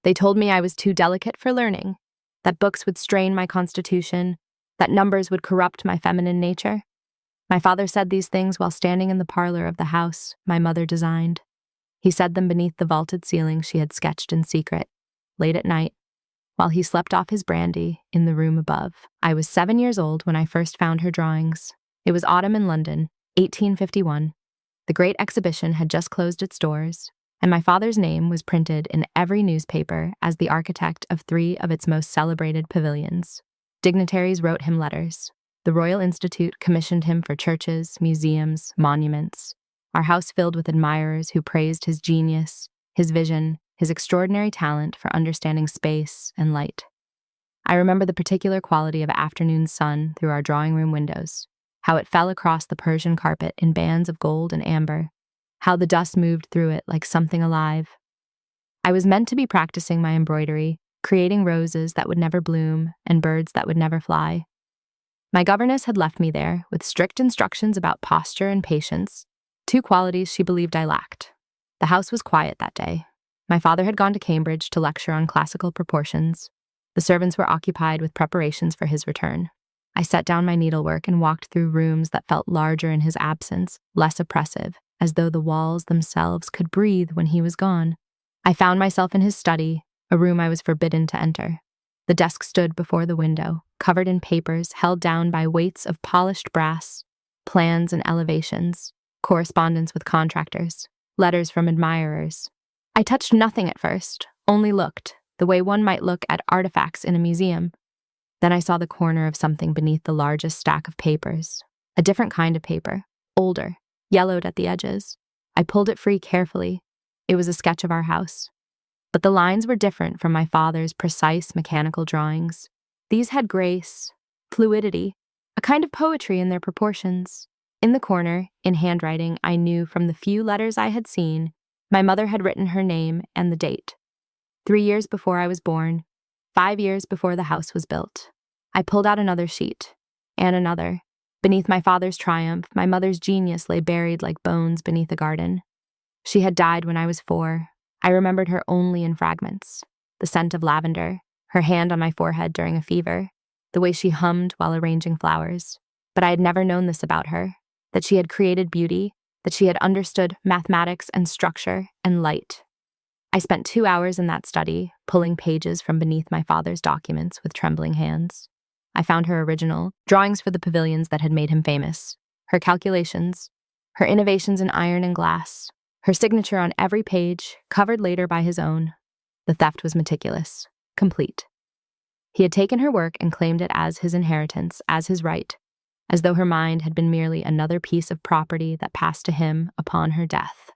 They told me I was too delicate for learning, that books would strain my constitution, that numbers would corrupt my feminine nature. My father said these things while standing in the parlor of the house my mother designed. He said them beneath the vaulted ceiling she had sketched in secret, late at night, while he slept off his brandy in the room above. I was 7 years old when I first found her drawings. It was autumn in London, 1851. The Great Exhibition had just closed its doors, and my father's name was printed in every newspaper as the architect of 3 of its most celebrated pavilions. Dignitaries wrote him letters. The Royal Institute commissioned him for churches, museums, monuments. Our house filled with admirers who praised his genius, his vision, his extraordinary talent for understanding space and light. I remember the particular quality of afternoon sun through our drawing room windows, how it fell across the Persian carpet in bands of gold and amber, how the dust moved through it like something alive. I was meant to be practicing my embroidery, creating roses that would never bloom and birds that would never fly. My governess had left me there with strict instructions about posture and patience, 2 qualities she believed I lacked. The house was quiet that day. My father had gone to Cambridge to lecture on classical proportions. The servants were occupied with preparations for his return. I set down my needlework and walked through rooms that felt larger in his absence, less oppressive, as though the walls themselves could breathe when he was gone. I found myself in his study, a room I was forbidden to enter. The desk stood before the window, covered in papers held down by weights of polished brass, plans and elevations, correspondence with contractors, letters from admirers. I touched nothing at first, only looked, the way one might look at artifacts in a museum. Then I saw the corner of something beneath the largest stack of papers, a different kind of paper, older, yellowed at the edges. I pulled it free carefully. It was a sketch of our house. But the lines were different from my father's precise mechanical drawings. These had grace, fluidity, a kind of poetry in their proportions. In the corner, in handwriting I knew from the few letters I had seen, my mother had written her name and the date. 3 years before I was born, 5 years before the house was built. I pulled out another sheet, and another. Beneath my father's triumph, my mother's genius lay buried like bones beneath a garden. She had died when I was 4. I remembered her only in fragments. The scent of lavender, her hand on my forehead during a fever, the way she hummed while arranging flowers. But I had never known this about her, that she had created beauty, that she had understood mathematics and structure and light. I spent 2 hours in that study, pulling pages from beneath my father's documents with trembling hands. I found her original, drawings for the pavilions that had made him famous, her calculations, her innovations in iron and glass, her signature on every page, covered later by his own. The theft was meticulous, complete. He had taken her work and claimed it as his inheritance, as his right, as though her mind had been merely another piece of property that passed to him upon her death.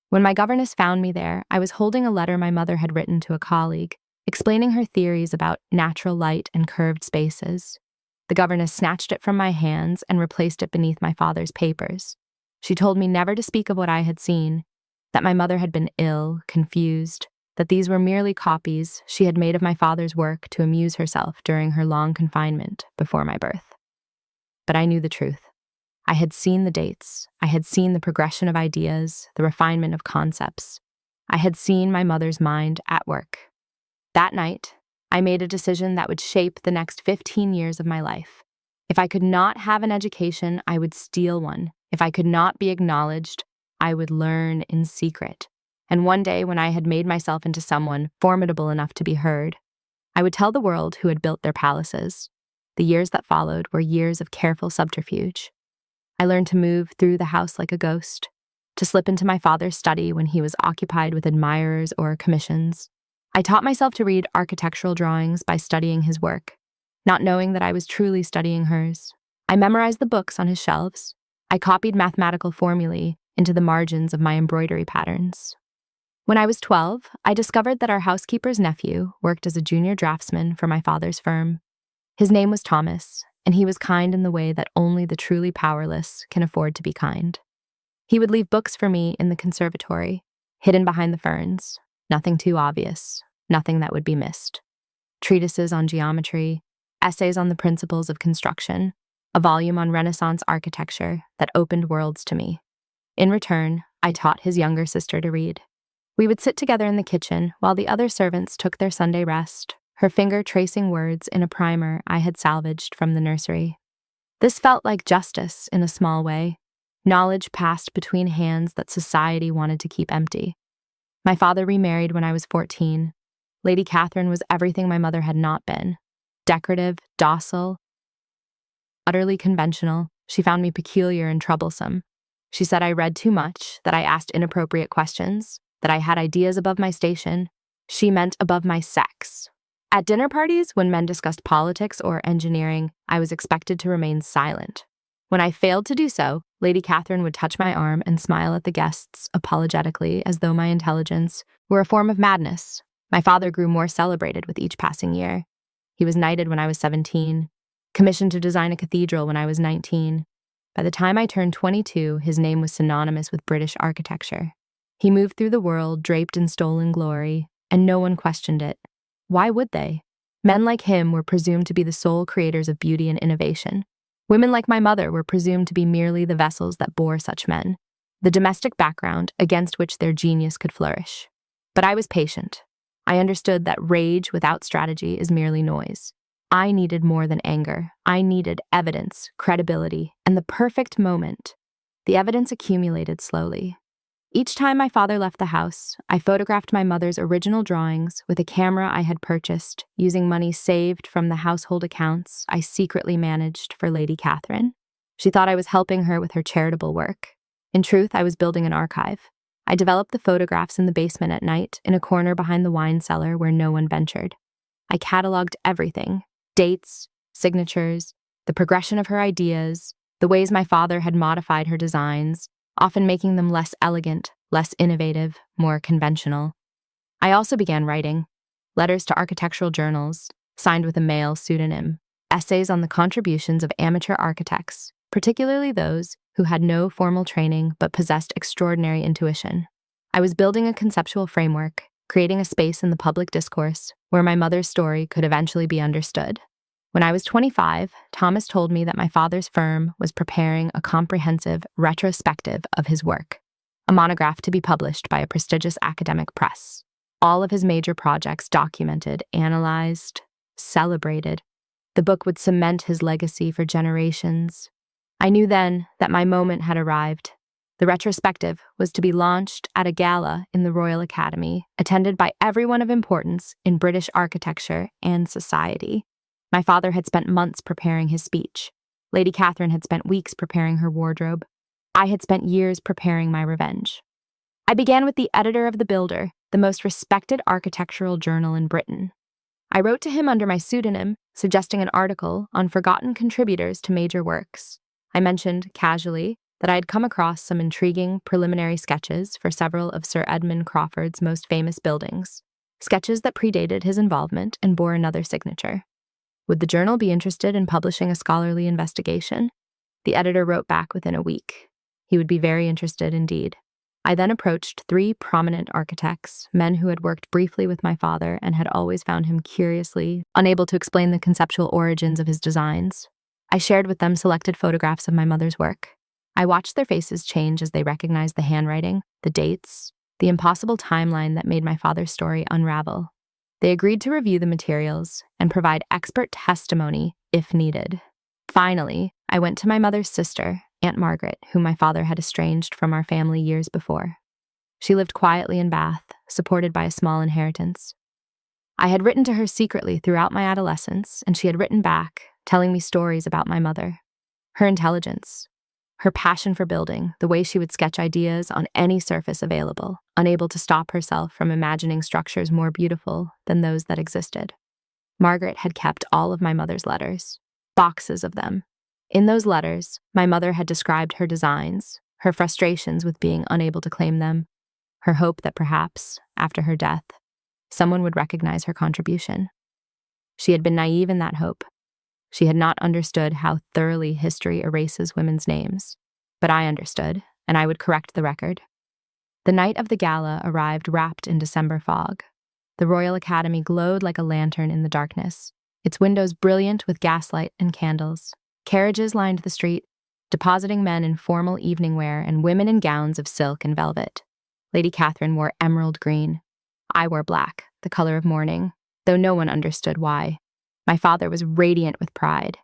When my governess found me there, I was holding a letter my mother had written to a colleague, explaining her theories about natural light and curved spaces. The governess snatched it from my hands and replaced it beneath my father's papers. She told me never to speak of what I had seen, that my mother had been ill, confused, that these were merely copies she had made of my father's work to amuse herself during her long confinement before my birth. But I knew the truth. I had seen the dates. I had seen the progression of ideas, the refinement of concepts. I had seen my mother's mind at work. That night, I made a decision that would shape the next 15 years of my life. If I could not have an education, I would steal one. If I could not be acknowledged, I would learn in secret. And one day, when I had made myself into someone formidable enough to be heard, I would tell the world who had built their palaces. The years that followed were years of careful subterfuge. I learned to move through the house like a ghost, to slip into my father's study when he was occupied with admirers or commissions. I taught myself to read architectural drawings by studying his work, not knowing that I was truly studying hers. I memorized the books on his shelves. I copied mathematical formulae into the margins of my embroidery patterns. When I was 12, I discovered that our housekeeper's nephew worked as a junior draftsman for my father's firm. His name was Thomas, and he was kind in the way that only the truly powerless can afford to be kind. He would leave books for me in the conservatory, hidden behind the ferns, nothing too obvious, nothing that would be missed. Treatises on geometry, essays on the principles of construction, a volume on Renaissance architecture that opened worlds to me. In return, I taught his younger sister to read. We would sit together in the kitchen while the other servants took their Sunday rest, her finger tracing words in a primer I had salvaged from the nursery. This felt like justice in a small way, knowledge passed between hands that society wanted to keep empty. My father remarried when I was 14. Lady Catherine was everything my mother had not been. Decorative, docile, utterly conventional. She found me peculiar and troublesome. She said I read too much, that I asked inappropriate questions, that I had ideas above my station. She meant above my sex. At dinner parties, when men discussed politics or engineering, I was expected to remain silent. When I failed to do so, Lady Catherine would touch my arm and smile at the guests apologetically, as though my intelligence were a form of madness. My father grew more celebrated with each passing year. He was knighted when I was 17, commissioned to design a cathedral when I was 19. By the time I turned 22, his name was synonymous with British architecture. He moved through the world draped in stolen glory, and no one questioned it. Why would they? Men like him were presumed to be the sole creators of beauty and innovation. Women like my mother were presumed to be merely the vessels that bore such men, the domestic background against which their genius could flourish. But I was patient. I understood that rage without strategy is merely noise. I needed more than anger. I needed evidence, credibility, and the perfect moment. The evidence accumulated slowly. Each time my father left the house, I photographed my mother's original drawings with a camera I had purchased, using money saved from the household accounts I secretly managed for Lady Catherine. She thought I was helping her with her charitable work. In truth, I was building an archive. I developed the photographs in the basement at night, in a corner behind the wine cellar where no one ventured. I cataloged everything: dates, signatures, the progression of her ideas, the ways my father had modified her designs, often making them less elegant, less innovative, more conventional. I also began writing letters to architectural journals, signed with a male pseudonym, essays on the contributions of amateur architects, particularly those who had no formal training but possessed extraordinary intuition. I was building a conceptual framework, creating a space in the public discourse where my mother's story could eventually be understood. When I was 25, Thomas told me that my father's firm was preparing a comprehensive retrospective of his work, a monograph to be published by a prestigious academic press. All of his major projects documented, analyzed, celebrated. The book would cement his legacy for generations. I knew then that my moment had arrived. The retrospective was to be launched at a gala in the Royal Academy, attended by everyone of importance in British architecture and society. My father had spent months preparing his speech. Lady Catherine had spent weeks preparing her wardrobe. I had spent years preparing my revenge. I began with the editor of The Builder, the most respected architectural journal in Britain. I wrote to him under my pseudonym, suggesting an article on forgotten contributors to major works. I mentioned, casually, that I had come across some intriguing preliminary sketches for several of Sir Edmund Crawford's most famous buildings, sketches that predated his involvement and bore another signature. Would the journal be interested in publishing a scholarly investigation? The editor wrote back within a week. He would be very interested indeed. I then approached 3 prominent architects, men who had worked briefly with my father and had always found him curiously unable to explain the conceptual origins of his designs. I shared with them selected photographs of my mother's work. I watched their faces change as they recognized the handwriting, the dates, the impossible timeline that made my father's story unravel. They agreed to review the materials and provide expert testimony if needed. Finally, I went to my mother's sister, Aunt Margaret, whom my father had estranged from our family years before. She lived quietly in Bath, supported by a small inheritance. I had written to her secretly throughout my adolescence, and she had written back, telling me stories about my mother. Her intelligence, her passion for building, the way she would sketch ideas on any surface available, unable to stop herself from imagining structures more beautiful than those that existed. Margaret had kept all of my mother's letters, boxes of them. In those letters, my mother had described her designs, her frustrations with being unable to claim them, her hope that perhaps, after her death, someone would recognize her contribution. She had been naive in that hope. She had not understood how thoroughly history erases women's names. But I understood, and I would correct the record. The night of the gala arrived wrapped in December fog. The Royal Academy glowed like a lantern in the darkness, its windows brilliant with gaslight and candles. Carriages lined the street, depositing men in formal evening wear and women in gowns of silk and velvet. Lady Catherine wore emerald green. I wore black, the color of mourning, though no one understood why. My father was radiant with pride.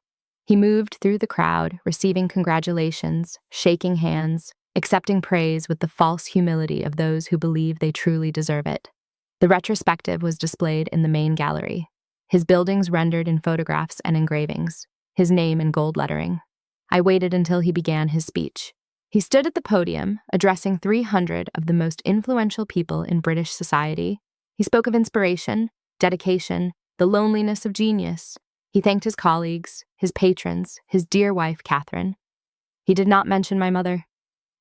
He moved through the crowd, receiving congratulations, shaking hands, accepting praise with the false humility of those who believe they truly deserve it. The retrospective was displayed in the main gallery, his buildings rendered in photographs and engravings, his name in gold lettering. I waited until he began his speech. He stood at the podium, addressing 300 of the most influential people in British society. He spoke of inspiration, dedication, the loneliness of genius. He thanked his colleagues, his patrons, his dear wife, Catherine. He did not mention my mother.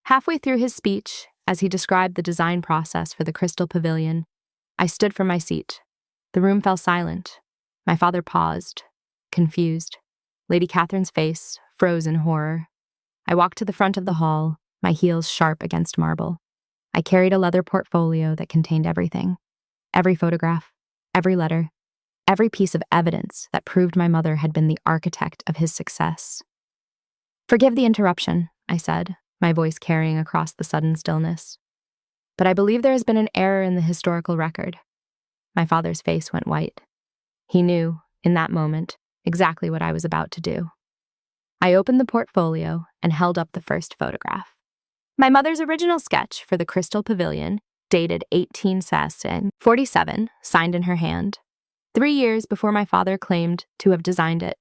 Halfway through his speech, as he described the design process for the Crystal Pavilion, I stood from my seat. The room fell silent. My father paused, confused. Lady Catherine's face froze in horror. I walked to the front of the hall, my heels sharp against marble. I carried a leather portfolio that contained everything. Every photograph, every letter, every piece of evidence that proved my mother had been the architect of his success. "Forgive the interruption," I said, my voice carrying across the sudden stillness. "But I believe there has been an error in the historical record." My father's face went white. He knew, in that moment, exactly what I was about to do. I opened the portfolio and held up the first photograph. My mother's original sketch for the Crystal Pavilion, dated 1847, signed in her hand, 3 years before my father claimed to have designed it.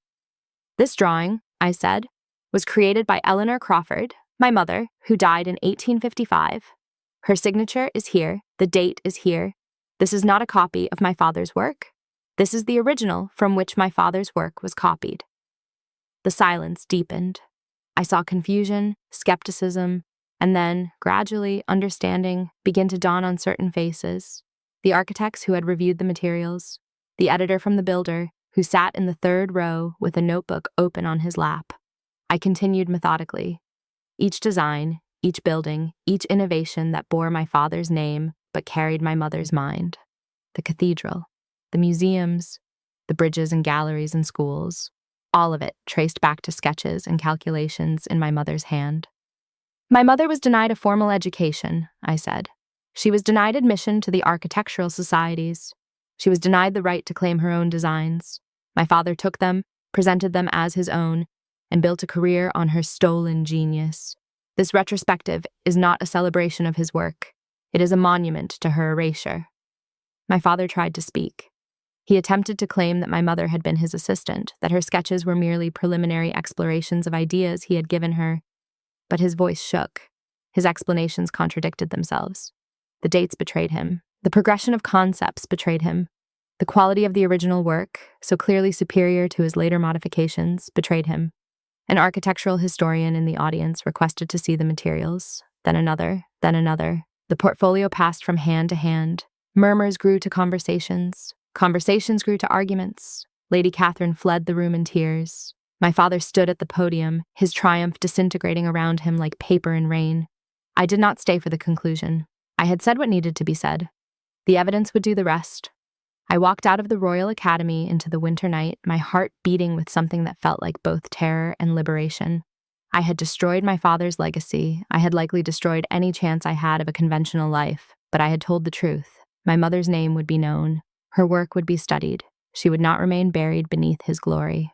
"This drawing," I said, "was created by Eleanor Crawford, my mother, who died in 1855. Her signature is here, the date is here. This is not a copy of my father's work. This is the original from which my father's work was copied." The silence deepened. I saw confusion, skepticism, and then, gradually, understanding begin to dawn on certain faces. The architects who had reviewed the materials, the editor from the builder, who sat in the third row with a notebook open on his lap. I continued methodically. Each design, each building, each innovation that bore my father's name but carried my mother's mind. The cathedral, the museums, the bridges and galleries and schools, all of it traced back to sketches and calculations in my mother's hand. "My mother was denied a formal education," I said. "She was denied admission to the architectural societies. She was denied the right to claim her own designs. My father took them, presented them as his own, and built a career on her stolen genius. This retrospective is not a celebration of his work. It is a monument to her erasure." My father tried to speak. He attempted to claim that my mother had been his assistant, that her sketches were merely preliminary explorations of ideas he had given her. But his voice shook. His explanations contradicted themselves. The dates betrayed him. The progression of concepts betrayed him. The quality of the original work, so clearly superior to his later modifications, betrayed him. An architectural historian in the audience requested to see the materials, then another, then another. The portfolio passed from hand to hand. Murmurs grew to conversations. Conversations grew to arguments. Lady Catherine fled the room in tears. My father stood at the podium, his triumph disintegrating around him like paper in rain. I did not stay for the conclusion. I had said what needed to be said. The evidence would do the rest. I walked out of the Royal Academy into the winter night, my heart beating with something that felt like both terror and liberation. I had destroyed my father's legacy. I had likely destroyed any chance I had of a conventional life, but I had told the truth. My mother's name would be known. Her work would be studied. She would not remain buried beneath his glory.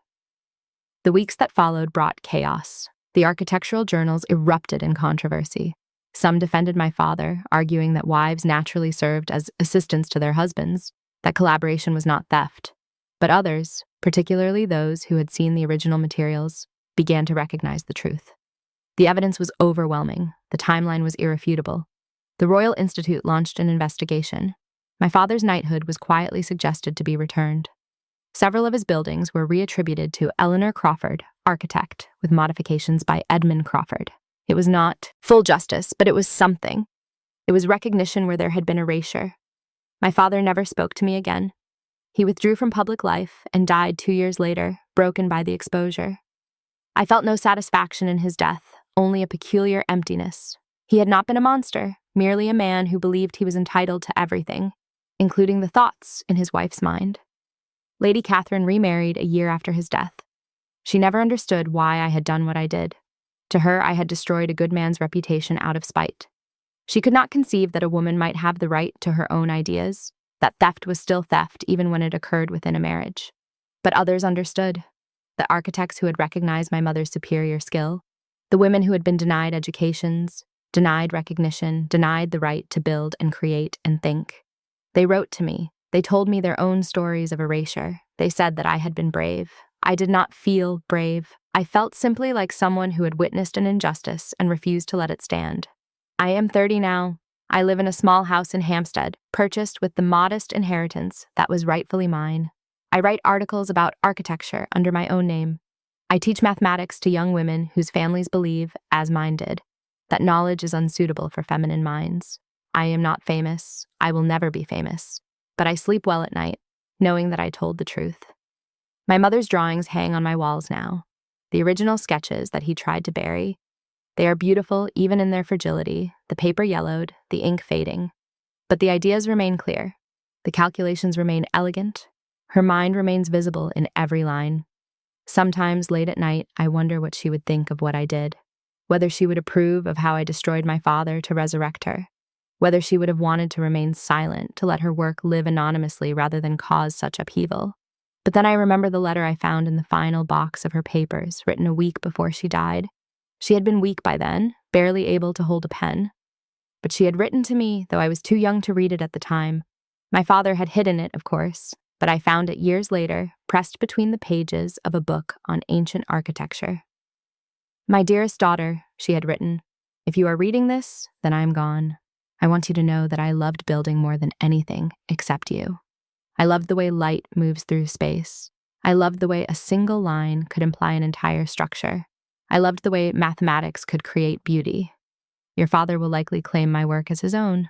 The weeks that followed brought chaos. The architectural journals erupted in controversy. Some defended my father, arguing that wives naturally served as assistants to their husbands, that collaboration was not theft. But others, particularly those who had seen the original materials, began to recognize the truth. The evidence was overwhelming. The timeline was irrefutable. The Royal Institute launched an investigation. My father's knighthood was quietly suggested to be returned. Several of his buildings were reattributed to Eleanor Crawford, architect, with modifications by Edmund Crawford. It was not full justice, but it was something. It was recognition where there had been erasure. My father never spoke to me again. He withdrew from public life and died 2 years later, broken by the exposure. I felt no satisfaction in his death, only a peculiar emptiness. He had not been a monster, merely a man who believed he was entitled to everything, including the thoughts in his wife's mind. Lady Catherine remarried a year after his death. She never understood why I had done what I did. To her, I had destroyed a good man's reputation out of spite. She could not conceive that a woman might have the right to her own ideas, that theft was still theft even when it occurred within a marriage. But others understood. The architects who had recognized my mother's superior skill, the women who had been denied educations, denied recognition, denied the right to build and create and think. They wrote to me. They told me their own stories of erasure. They said that I had been brave. I did not feel brave. I felt simply like someone who had witnessed an injustice and refused to let it stand. I am 30 now. I live in a small house in Hampstead, purchased with the modest inheritance that was rightfully mine. I write articles about architecture under my own name. I teach mathematics to young women whose families believe, as mine did, that knowledge is unsuitable for feminine minds. I am not famous. I will never be famous. But I sleep well at night, knowing that I told the truth. My mother's drawings hang on my walls now. The original sketches that he tried to bury. They are beautiful even in their fragility, the paper yellowed, the ink fading. But the ideas remain clear. The calculations remain elegant. Her mind remains visible in every line. Sometimes late at night, I wonder what she would think of what I did, whether she would approve of how I destroyed my father to resurrect her, whether she would have wanted to remain silent, to let her work live anonymously rather than cause such upheaval. But then I remember the letter I found in the final box of her papers, written a week before she died. She had been weak by then, barely able to hold a pen. But she had written to me, though I was too young to read it at the time. My father had hidden it, of course, but I found it years later, pressed between the pages of a book on ancient architecture. My dearest daughter, she had written, if you are reading this, then I am gone. I want you to know that I loved building more than anything except you. I loved the way light moves through space. I loved the way a single line could imply an entire structure. I loved the way mathematics could create beauty. Your father will likely claim my work as his own.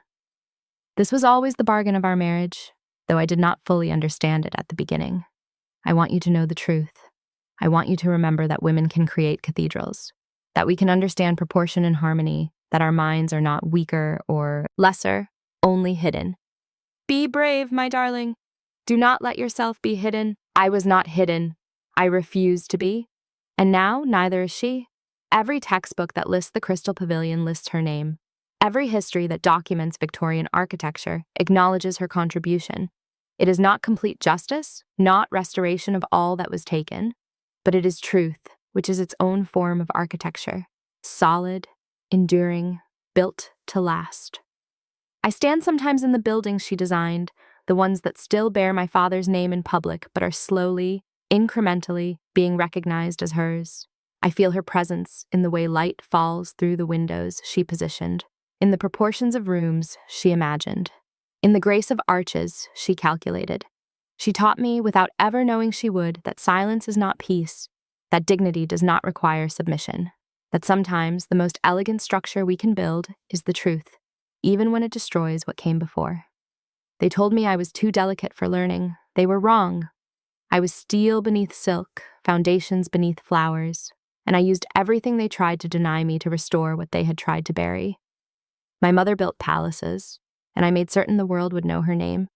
This was always the bargain of our marriage, though I did not fully understand it at the beginning. I want you to know the truth. I want you to remember that women can create cathedrals, that we can understand proportion and harmony, that our minds are not weaker or lesser, only hidden. Be brave, my darling. Do not let yourself be hidden. I was not hidden. I refused to be. And now, neither is she. Every textbook that lists the Crystal Pavilion lists her name. Every history that documents Victorian architecture acknowledges her contribution. It is not complete justice, not restoration of all that was taken, but it is truth, which is its own form of architecture, solid, enduring, built to last. I stand sometimes in the buildings she designed, the ones that still bear my father's name in public but are slowly, incrementally being recognized as hers. I feel her presence in the way light falls through the windows she positioned, in the proportions of rooms she imagined, in the grace of arches she calculated. She taught me, without ever knowing she would, that silence is not peace, that dignity does not require submission, that sometimes the most elegant structure we can build is the truth, even when it destroys what came before. They told me I was too delicate for learning. They were wrong. I was steel beneath silk, foundations beneath flowers, and I used everything they tried to deny me to restore what they had tried to bury. My mother built palaces, and I made certain the world would know her name.